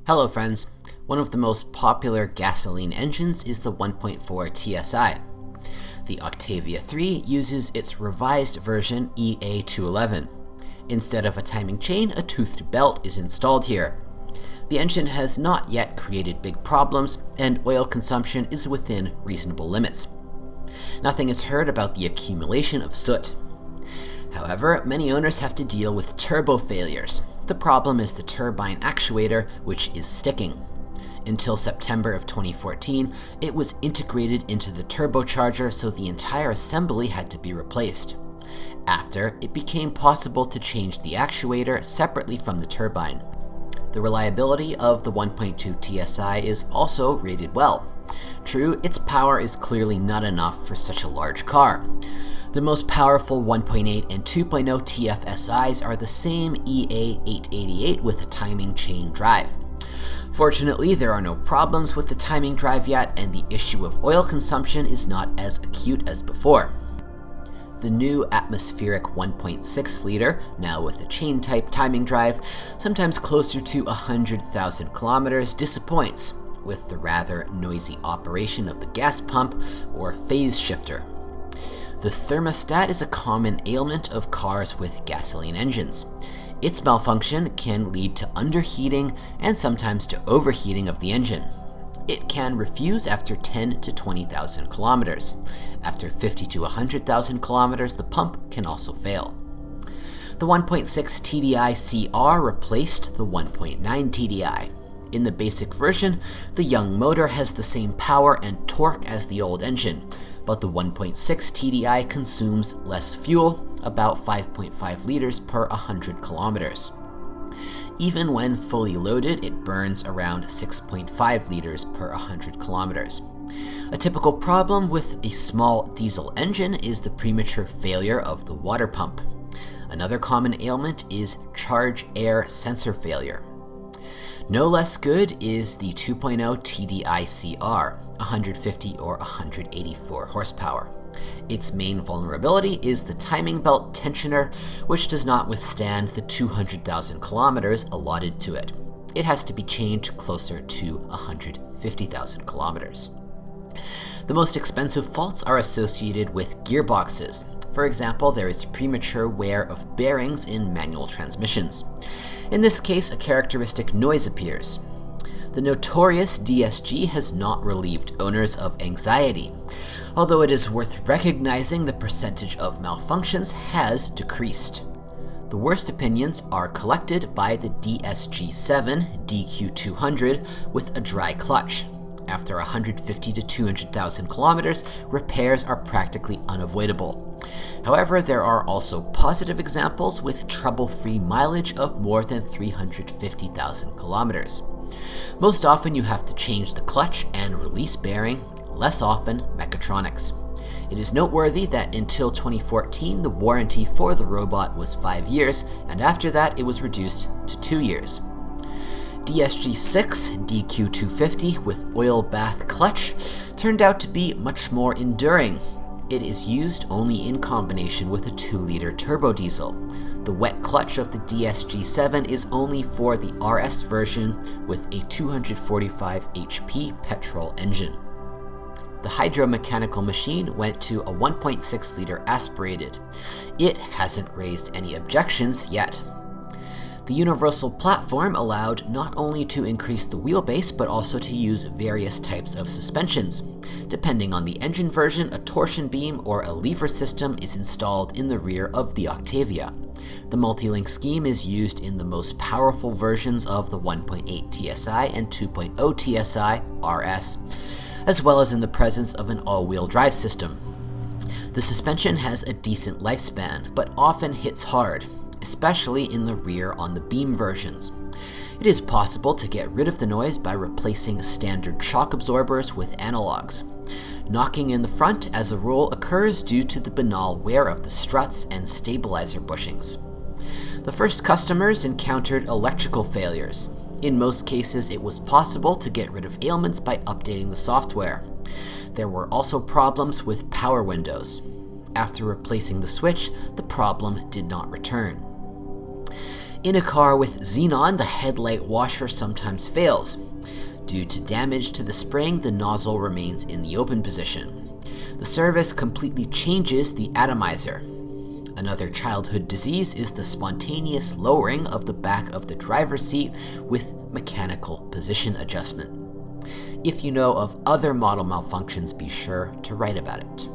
Hello friends, one of the most popular gasoline engines is the 1.4 TSI. The Octavia 3 uses its revised version EA211. Instead of a timing chain, a toothed belt is installed here. The engine has not yet created big problems, and oil consumption is within reasonable limits. Nothing is heard about the accumulation of soot. However, many owners have to deal with turbo failures. The problem is the turbine actuator, which is sticking. Until September of 2014, it was integrated into the turbocharger, so the entire assembly had to be replaced. After, it became possible to change the actuator separately from the turbine. The reliability of the 1.2 TSI is also rated well. True, its power is clearly not enough for such a large car. The most powerful 1.8 and 2.0 TFSIs are the same EA888 with a timing chain drive. Fortunately, there are no problems with the timing drive yet, and the issue of oil consumption is not as acute as before. The new atmospheric 1.6 liter, now with a chain-type timing drive, sometimes closer to 100,000 kilometers, disappoints, with the rather noisy operation of the gas pump or phase shifter. The thermostat is a common ailment of cars with gasoline engines. Its malfunction can lead to underheating and sometimes to overheating of the engine. It can refuse after 10 to 20,000 kilometers. After 50 to 100,000 kilometers, the pump can also fail. The 1.6 TDI CR replaced the 1.9 TDI. In the basic version, the young motor has the same power and torque as the old engine, but the 1.6 TDI consumes less fuel, about 5.5 liters per 100 kilometers. Even when fully loaded, it burns around 6.5 liters per 100 kilometers. A typical problem with a small diesel engine is the premature failure of the water pump. Another common ailment is charge air sensor failure. No less good is the 2.0 TDI CR, 150 or 184 horsepower. Its main vulnerability is the timing belt tensioner, which does not withstand the 200,000 kilometers allotted to it. It has to be changed closer to 150,000 kilometers. The most expensive faults are associated with gearboxes. For example, there is premature wear of bearings in manual transmissions. In this case, a characteristic noise appears. The notorious DSG has not relieved owners of anxiety, although it is worth recognizing the percentage of malfunctions has decreased. The worst opinions are collected by the DSG7 DQ200 with a dry clutch. After 150 to 200,000 kilometers, repairs are practically unavoidable. However, there are also positive examples with trouble-free mileage of more than 350,000 kilometers. Most often you have to change the clutch and release bearing, less often mechatronics. It is noteworthy that until 2014 the warranty for the robot was 5 years, and after that it was reduced to 2 years. DSG6 DQ250 with oil bath clutch turned out to be much more enduring. It is used only in combination with a 2-liter turbo diesel. The wet clutch of the DSG7 is only for the RS version with a 245 HP petrol engine. The hydromechanical machine went to a 1.6-liter aspirated. It hasn't raised any objections yet. The universal platform allowed not only to increase the wheelbase, but also to use various types of suspensions. Depending on the engine version, a torsion beam or a lever system is installed in the rear of the Octavia. The multi-link scheme is used in the most powerful versions of the 1.8 TSI and 2.0 TSI RS, as well as in the presence of an all-wheel drive system. The suspension has a decent lifespan, but often hits hard, especially in the rear on the beam versions. It is possible to get rid of the noise by replacing standard shock absorbers with analogs. Knocking in the front, as a rule, occurs due to the banal wear of the struts and stabilizer bushings. The first customers encountered electrical failures. In most cases, it was possible to get rid of ailments by updating the software. There were also problems with power windows. After replacing the switch, the problem did not return. In a car with xenon, the headlight washer sometimes fails. Due to damage to the spring, the nozzle remains in the open position. The service completely changes the atomizer. Another childhood disease is the spontaneous lowering of the back of the driver's seat with mechanical position adjustment. If you know of other model malfunctions, be sure to write about it.